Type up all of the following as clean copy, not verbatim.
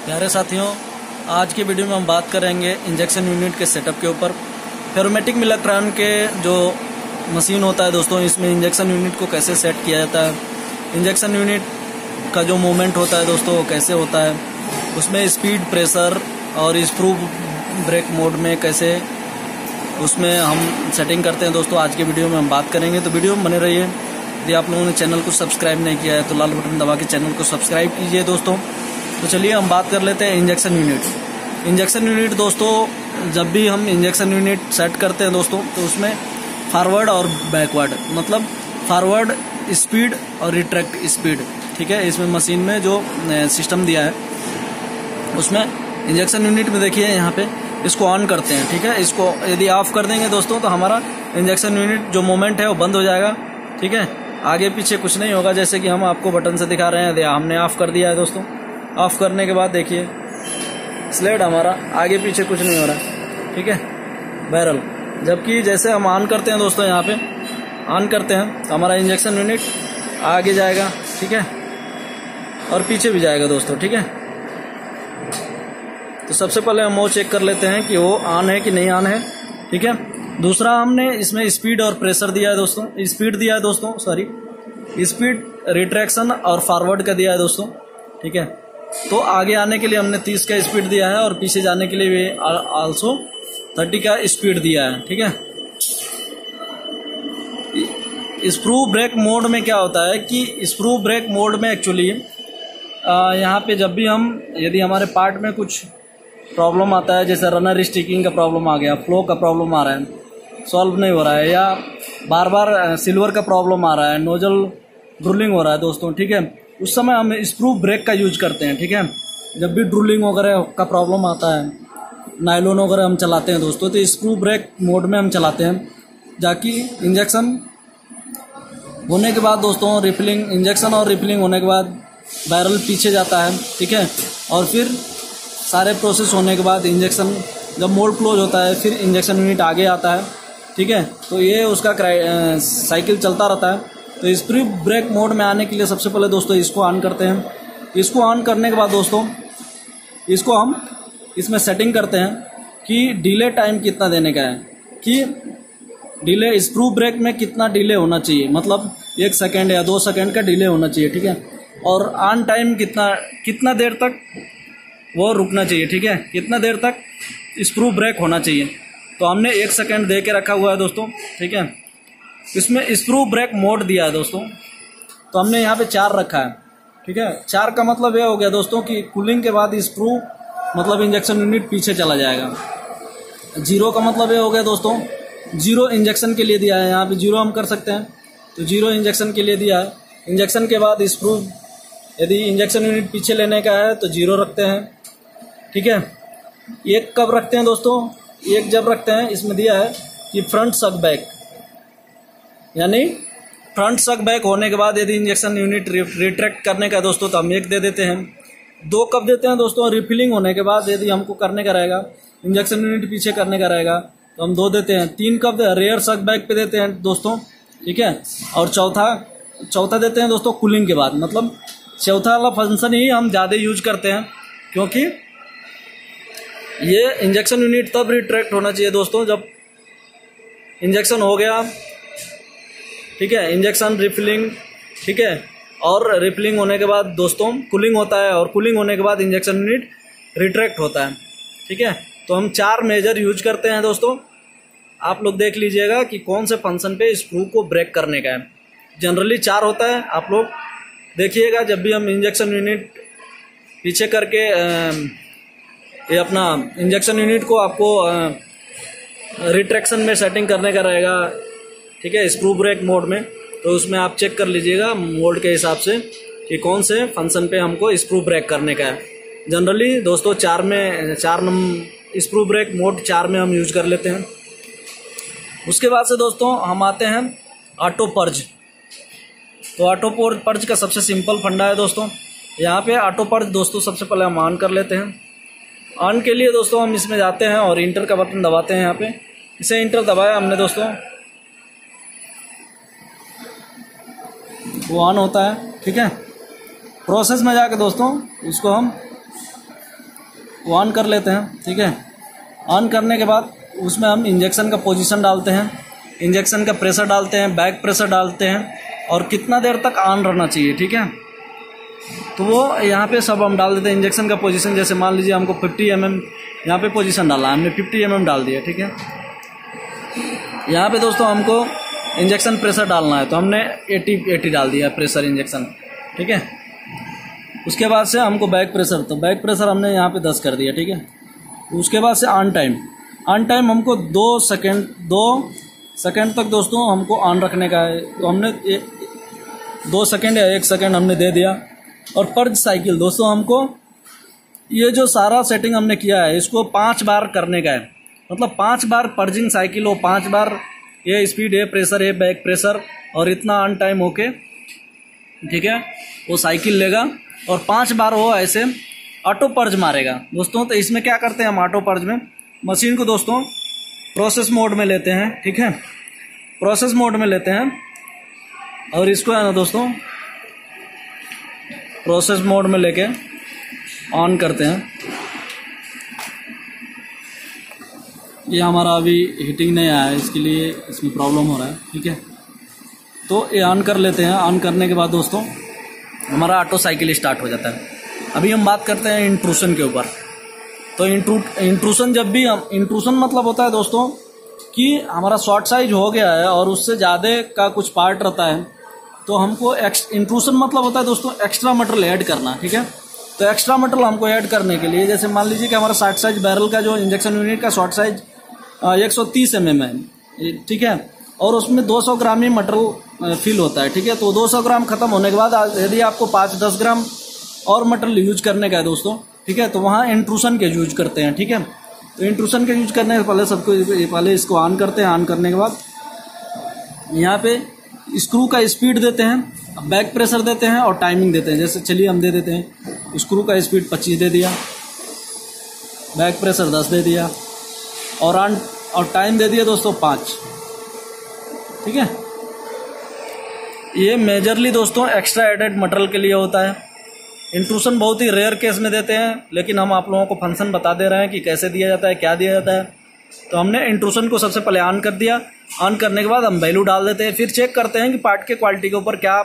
प्यारे साथियों, आज की वीडियो में हम बात करेंगे इंजेक्शन यूनिट के सेटअप के ऊपर। फेरोमेटिक मिलिट्रॉन के जो मशीन होता है दोस्तों, इसमें इंजेक्शन यूनिट को कैसे सेट किया जाता है, इंजेक्शन यूनिट का जो मूवमेंट होता है दोस्तों वो कैसे होता है, उसमें स्पीड, प्रेशर और स्क्रू ब्रेक मोड में कैसे उसमें हम सेटिंग करते हैं दोस्तों, आज के वीडियो में हम बात करेंगे। तो वीडियो में बने रहिए। यदि आप लोगों ने चैनल को सब्सक्राइब नहीं किया है तो लाल बटन दबा के चैनल को सब्सक्राइब कीजिए दोस्तों। तो चलिए हम बात कर लेते हैं इंजेक्शन यूनिट। इंजेक्शन यूनिट दोस्तों, जब भी हम इंजेक्शन यूनिट सेट करते हैं दोस्तों, तो उसमें फॉरवर्ड और बैकवर्ड, मतलब फॉरवर्ड स्पीड और रिट्रैक्ट स्पीड, ठीक है, इसमें मशीन में जो सिस्टम दिया है उसमें इंजेक्शन यूनिट में देखिए यहाँ पे इसको ऑन करते हैं, ठीक है। इसको यदि ऑफ कर देंगे दोस्तों तो हमारा इंजेक्शन यूनिट जो मोमेंट है वो बंद हो जाएगा, ठीक है। आगे पीछे कुछ नहीं होगा, जैसे कि हम आपको बटन से दिखा रहे हैं। हमने ऑफ कर दिया है दोस्तों। ऑफ करने के बाद देखिए स्लेड हमारा आगे पीछे कुछ नहीं हो रहा, ठीक है, बैरल। जबकि जैसे हम ऑन करते हैं दोस्तों, यहाँ पे ऑन करते हैं तो हमारा इंजेक्शन यूनिट आगे जाएगा, ठीक है, और पीछे भी जाएगा दोस्तों, ठीक है। तो सबसे पहले हम वो चेक कर लेते हैं कि वो ऑन है कि नहीं ऑन है, ठीक है। दूसरा, हमने इसमें स्पीड और प्रेशर दिया है दोस्तों, स्पीड दिया है दोस्तों, सॉरी, स्पीड, रिट्रैक्शन और फॉरवर्ड का दिया है दोस्तों, ठीक है। तो आगे आने के लिए हमने 30 का स्पीड दिया है और पीछे जाने के लिए भी आल्सो 30 का स्पीड दिया है, ठीक है। स्क्रू ब्रेक मोड में क्या होता है कि स्क्रू ब्रेक मोड में एक्चुअली यहाँ पे जब भी हम, यदि हमारे पार्ट में कुछ प्रॉब्लम आता है, जैसे रनर स्टिकिंग का प्रॉब्लम आ गया, फ्लो का प्रॉब्लम आ रहा है, सॉल्व नहीं हो रहा है, या बार बार सिल्वर का प्रॉब्लम आ रहा है, नोजल ड्रूलिंग हो रहा है दोस्तों, ठीक है, उस समय हम स्क्रू ब्रेक का यूज करते हैं, ठीक है। जब भी ड्रूलिंग वगैरह का प्रॉब्लम आता है, नायलॉन वगैरह हम चलाते हैं दोस्तों, तो स्क्रू ब्रेक मोड में हम चलाते हैं, जाकि इंजेक्शन होने के बाद दोस्तों रिफिलिंग, इंजेक्शन और रिफिलिंग होने के बाद बैरल पीछे जाता है, ठीक है, और फिर सारे प्रोसेस होने के बाद इंजेक्शन जब मोल्ड क्लोज होता है फिर इंजेक्शन यूनिट आगे आता है, ठीक है। तो ये उसका साइकिल चलता रहता है। तो स्क्रू ब्रेक मोड में आने के लिए सबसे पहले दोस्तों इसको ऑन करते हैं। इसको ऑन करने के बाद दोस्तों इसको हम इसमें सेटिंग करते हैं कि डिले टाइम कितना देने का है, कि डिले स्क्रू ब्रेक में कितना डिले होना चाहिए, मतलब 1 सेकेंड या 2 सेकेंड का डिले होना चाहिए, ठीक है। और ऑन टाइम कितना देर तक वो रुकना चाहिए, ठीक है, कितना देर तक स्क्रू ब्रेक होना चाहिए। तो हमने 1 सेकेंड दे के रखा हुआ है दोस्तों, ठीक है। इसमें स्क्रू ब्रेक मोड दिया है दोस्तों, तो हमने यहाँ पे 4 रखा है, ठीक है। 4 का मतलब ये हो गया दोस्तों कि कूलिंग के बाद स्क्रू, मतलब इंजेक्शन यूनिट पीछे चला जाएगा। 0 का मतलब ये हो गया दोस्तों, 0 इंजेक्शन के लिए दिया है, यहाँ पे 0 हम कर सकते हैं, तो 0 इंजेक्शन के लिए दिया है। इंजेक्शन के बाद स्क्रू, यदि इंजेक्शन यूनिट पीछे लेने का है तो 0 रखते हैं, ठीक है। 1 कब रखते हैं दोस्तों, 1 जब रखते हैं, इसमें दिया है कि फ्रंट सक बैक, यानी फ्रंट सक बैक होने के बाद यदि इंजेक्शन यूनिट रिट्रैक्ट करने का है दोस्तों तो हम 1 दे देते हैं। 2 कब देते हैं दोस्तों, रिफिलिंग होने के बाद यदि हमको करने का रहेगा, इंजेक्शन यूनिट पीछे करने का रहेगा तो हम 2 देते हैं। 3 कब रेयर सक बैक पे देते हैं दोस्तों, ठीक है। और चौथा देते हैं दोस्तों कूलिंग के बाद, मतलब चौथा वाला फंक्शन ही हम ज़्यादा यूज करते हैं, क्योंकि ये इंजेक्शन यूनिट तब रिट्रैक्ट होना चाहिए दोस्तों जब इंजेक्शन हो गया, ठीक है, इंजेक्शन, रिफिलिंग, ठीक है, और रिफिलिंग होने के बाद दोस्तों कूलिंग होता है, और कूलिंग होने के बाद इंजेक्शन यूनिट रिट्रैक्ट होता है, ठीक है। तो हम 4 मेजर यूज करते हैं दोस्तों। आप लोग देख लीजिएगा कि कौन से फंक्शन पे स्क्रू को ब्रेक करने का है। जनरली 4 होता है, आप लोग देखिएगा जब भी हम इंजेक्शन यूनिट पीछे करके ये अपना इंजेक्शन यूनिट को आपको रिट्रैक्शन में सेटिंग करने का रहेगा, ठीक है, स्क्रू ब्रेक मोड में, तो उसमें आप चेक कर लीजिएगा मोड के हिसाब से कि कौन से फंक्शन पे हमको स्क्रू ब्रेक करने का है। जनरली दोस्तों 4 स्क्रू ब्रेक मोड 4 में हम यूज कर लेते हैं। उसके बाद से दोस्तों हम आते हैं ऑटो पर्ज। तो ऑटो पर्ज का सबसे सिंपल फंडा है दोस्तों। यहाँ पे ऑटो पर्ज दोस्तों सबसे पहले हम ऑन कर लेते हैं। ऑन के लिए दोस्तों हम इसमें जाते हैं और इंटर का बटन दबाते हैं। यहाँ पे इसे इंटर दबाया हमने दोस्तों, वो ऑन होता है, ठीक है। प्रोसेस में जाके दोस्तों इसको हम वो ऑन कर लेते हैं। ठीक है, ऑन करने के बाद उसमें हम इंजेक्शन का पोजीशन डालते हैं, इंजेक्शन का प्रेशर डालते हैं, बैक प्रेशर डालते हैं और कितना देर तक ऑन रहना चाहिए। ठीक है, तो वो यहाँ पे सब हम डाल देते हैं। इंजेक्शन का पोजीशन जैसे मान लीजिए हमको 50 mm यहाँ पे पोजीशन डालना है, हमने 50 mm डाल दिया। ठीक है, यहाँ पे दोस्तों हमको इंजेक्शन प्रेशर डालना है तो हमने 80 डाल दिया प्रेशर इंजेक्शन। ठीक है, उसके बाद से हमको बैक प्रेशर, तो बैक प्रेशर हमने यहाँ पे 10 कर दिया। ठीक है, उसके बाद से ऑन टाइम हमको 2 सेकेंड तक दोस्तों हमको ऑन रखने का है। तो हमने 2 सेकेंड या 1 सेकेंड हमने दे दिया। और पर्ज साइकिल दोस्तों हमको ये जो सारा सेटिंग हमने किया है इसको 5 बार करने का है, मतलब 5 बार पर्जिंग साइकिल हो, 5 बार ये स्पीड है, प्रेशर है, बैक प्रेशर और इतना ऑन टाइम होके, ठीक है, वो साइकिल लेगा और 5 बार वो ऐसे ऑटो पर्ज मारेगा दोस्तों। तो इसमें क्या करते हैं हम ऑटो पर्ज में मशीन को दोस्तों प्रोसेस मोड में लेते हैं। ठीक है, प्रोसेस मोड में लेते हैं और इसको है ना दोस्तों प्रोसेस मोड में लेके ऑन करते हैं। ये हमारा अभी हीटिंग नहीं आया है, इसके लिए इसमें प्रॉब्लम हो रहा है। ठीक है, तो ये ऑन कर लेते हैं। ऑन करने के बाद दोस्तों हमारा ऑटो साइकिल स्टार्ट हो जाता है। अभी हम बात करते हैं इंट्रूशन के ऊपर। तो इंट्रूशन जब भी हम, इंट्रूशन मतलब होता है दोस्तों कि हमारा शॉर्ट साइज हो गया है और उससे ज़्यादा का कुछ पार्ट रहता है तो हमको इंट्रूशन मतलब होता है दोस्तों एक्स्ट्रा मटेरियल ऐड करना। ठीक है, तो एक्स्ट्रा मटेरियल हमको ऐड करने के लिए जैसे मान लीजिए कि हमारा शॉर्ट साइज बैरल का जो इंजेक्शन यूनिट का शॉर्ट साइज 130 mm है। ठीक है, और उसमें 200 ग्राम ही मटेरियल फिल होता है। ठीक है, तो 200 ग्राम खत्म होने के बाद यदि आपको 5-10 ग्राम और मटेरियल यूज करने का है दोस्तों, ठीक है, तो वहाँ इंट्रूशन के यूज करते हैं। ठीक है, तो इंट्रूशन के यूज करने से पहले पहले इसको ऑन करते हैं। ऑन करने के बाद यहाँ पे स्क्रू का स्पीड देते हैं, बैक प्रेशर देते हैं और टाइमिंग देते हैं। जैसे चलिए हम दे देते हैं, स्क्रू का स्पीड 25 दे दिया, बैक प्रेशर 10 दे दिया और टाइम दे दिया दोस्तों 5। ठीक है, ये मेजरली दोस्तों एक्स्ट्रा एडेड मटेरियल के लिए होता है। इंट्रूशन बहुत ही रेयर केस में देते हैं, लेकिन हम आप लोगों को फंक्शन बता दे रहे हैं कि कैसे दिया जाता है, क्या दिया जाता है। तो हमने इंट्रूशन को सबसे पहले ऑन कर दिया। ऑन करने के बाद हम वैल्यू डाल देते हैं, फिर चेक करते हैं कि पार्ट के क्वालिटी के ऊपर क्या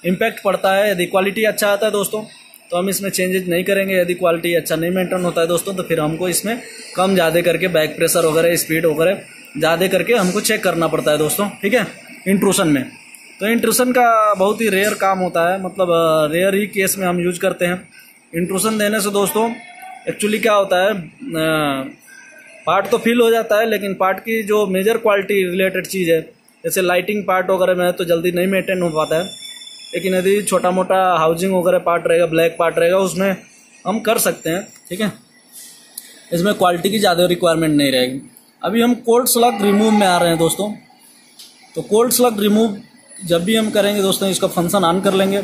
इम्पैक्ट पड़ता है। यदि क्वालिटी अच्छा आता है दोस्तों तो हम इसमें चेंजेस नहीं करेंगे। यदि क्वालिटी अच्छा नहीं मेंटेन होता है दोस्तों तो फिर हमको इसमें कम ज़्यादा करके बैक प्रेशर वगैरह, स्पीड वगैरह ज़्यादा करके हमको चेक करना पड़ता है दोस्तों। ठीक है, इंट्रूशन में तो इंट्रूशन का बहुत ही रेयर काम होता है, मतलब रेयर ही केस में हम यूज करते हैं। इंट्रूशन देने से दोस्तों एक्चुअली क्या होता है, पार्ट तो फिल हो जाता है लेकिन पार्ट की जो मेजर क्वालिटी रिलेटेड चीज़ है जैसे लाइटिंग पार्ट वगैरह में तो जल्दी नहीं मेंटेन हो पाता है। लेकिन यदि छोटा मोटा हाउसिंग वगैरह पार्ट रहेगा, ब्लैक पार्ट रहेगा, उसमें हम कर सकते हैं। ठीक है, इसमें क्वालिटी की ज़्यादा रिक्वायरमेंट नहीं रहेगी। अभी हम कोल्ड स्लग रिमूव में आ रहे हैं दोस्तों। तो कोल्ड स्लग रिमूव जब भी हम करेंगे दोस्तों इसका फंक्शन ऑन कर लेंगे।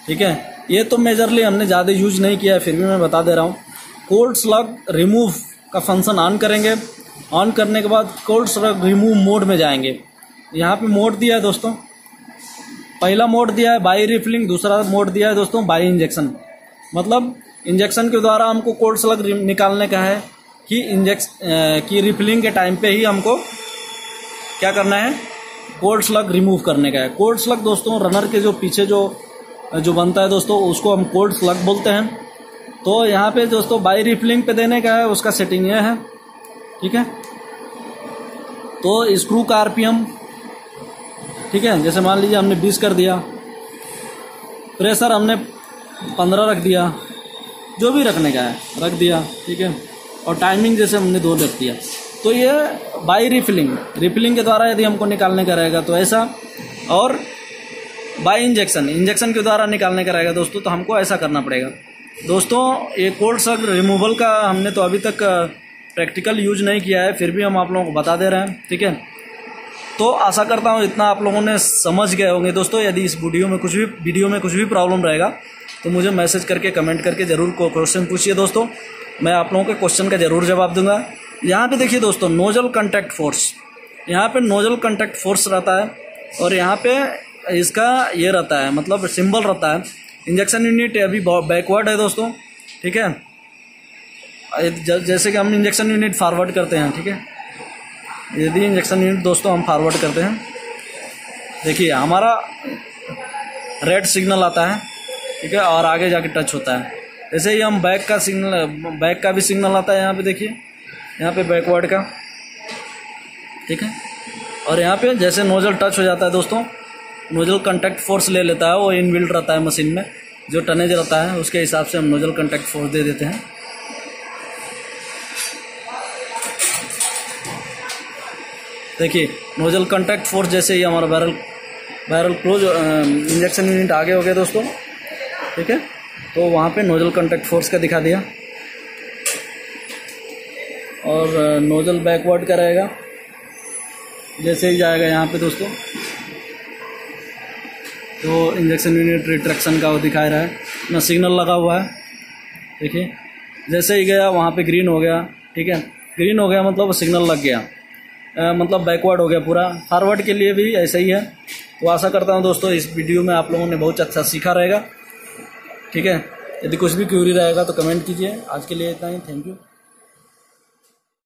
ठीक है, ये तो मेजरली हमने ज़्यादा यूज नहीं किया है, फिर भी मैं बता दे रहा हूँ। कोल्ड स्लग रिमूव का फंक्शन ऑन करेंगे। ऑन करने के बाद कोल्ड स्लग रिमूव मोड में जाएंगे। यहाँ पे मोड दिया है दोस्तों, पहला मोड दिया है बाई रिफिलिंग, दूसरा मोड दिया है दोस्तों बाई इंजेक्शन। मतलब इंजेक्शन के द्वारा हमको कोल्ड स्लग निकालने का है कि रिफिलिंग के टाइम पे ही हमको क्या करना है, कोल्ड स्लग रिमूव करने का है। कोल्ड स्लग दोस्तों रनर के जो पीछे जो बनता है दोस्तों उसको हम कोल्ड स्लग बोलते हैं। तो यहाँ पे दोस्तों बाई रिफिलिंग पे देने का है, उसका सेटिंग यह है। ठीक है, तो स्क्रू का आरपीएम, ठीक है, जैसे मान लीजिए हमने 20 कर दिया, प्रेशर हमने 15 रख दिया, जो भी रखने का है रख दिया। ठीक है, और टाइमिंग जैसे हमने 2 रख दिया। तो ये बाई रिफिलिंग के द्वारा यदि हमको निकालने का रहेगा तो ऐसा, और बाई इंजेक्शन के द्वारा निकालने का रहेगा दोस्तों तो हमको ऐसा करना पड़ेगा। दोस्तों ये कोल्ड स्लग रिमूवल का हमने तो अभी तक प्रैक्टिकल यूज नहीं किया है, फिर भी हम आप लोगों को बता दे रहे हैं। ठीक है, तो आशा करता हूँ इतना आप लोगों ने समझ गए होंगे दोस्तों। यदि इस वीडियो में कुछ भी प्रॉब्लम रहेगा तो मुझे मैसेज करके, कमेंट करके ज़रूर क्वेश्चन पूछिए दोस्तों, मैं आप लोगों के क्वेश्चन का ज़रूर जवाब दूंगा। यहाँ पे देखिए दोस्तों नोजल कॉन्टैक्ट फोर्स, यहाँ पे नोजल कॉन्टैक्ट फोर्स रहता है और यहाँ पे इसका ये रहता है, मतलब सिंबल रहता है। इंजेक्शन यूनिट अभी बैकवर्ड है दोस्तों। ठीक है, जैसे कि हम इंजेक्शन यूनिट फॉरवर्ड करते हैं, ठीक है, यदि इंजेक्शन यूनिट दोस्तों हम फॉरवर्ड करते हैं, देखिए हमारा रेड सिग्नल आता है, ठीक है, और आगे जाके टच होता है। जैसे ही हम बैक का सिग्नल, बैक का भी सिग्नल आता है, यहाँ पे देखिए, यहाँ पे बैकवर्ड का, ठीक है, और यहाँ पे जैसे नोजल टच हो जाता है दोस्तों, नोजल कांटेक्ट फोर्स ले लेता है, वो इनबिल्ट रहता है मशीन में, जो टनेज रहता है उसके हिसाब से हम नोजल कांटेक्ट फोर्स दे देते हैं। देखिए नोजल कांटेक्ट फोर्स जैसे ही हमारा बैरल क्लोज, इंजेक्शन यूनिट आगे हो गया दोस्तों, ठीक है, तो वहाँ पे नोजल कांटेक्ट फोर्स का दिखा दिया, और नोजल बैकवर्ड का रहेगा, जैसे ही जाएगा यहाँ पे दोस्तों, तो इंजेक्शन यूनिट रिट्रैक्शन का वो दिखा रहा है ना, सिग्नल लगा हुआ है, देखिए जैसे ही गया वहाँ पे ग्रीन हो गया, ठीक है, ग्रीन हो गया मतलब सिग्नल लग गया, मतलब बैकवर्ड हो गया पूरा। फॉरवर्ड के लिए भी ऐसा ही है। तो आशा करता हूँ दोस्तों इस वीडियो में आप लोगों ने बहुत अच्छा सीखा रहेगा, ठीक है। यदि कुछ भी क्वेरी रहेगा तो कमेंट कीजिए। आज के लिए इतना ही, थैंक यू।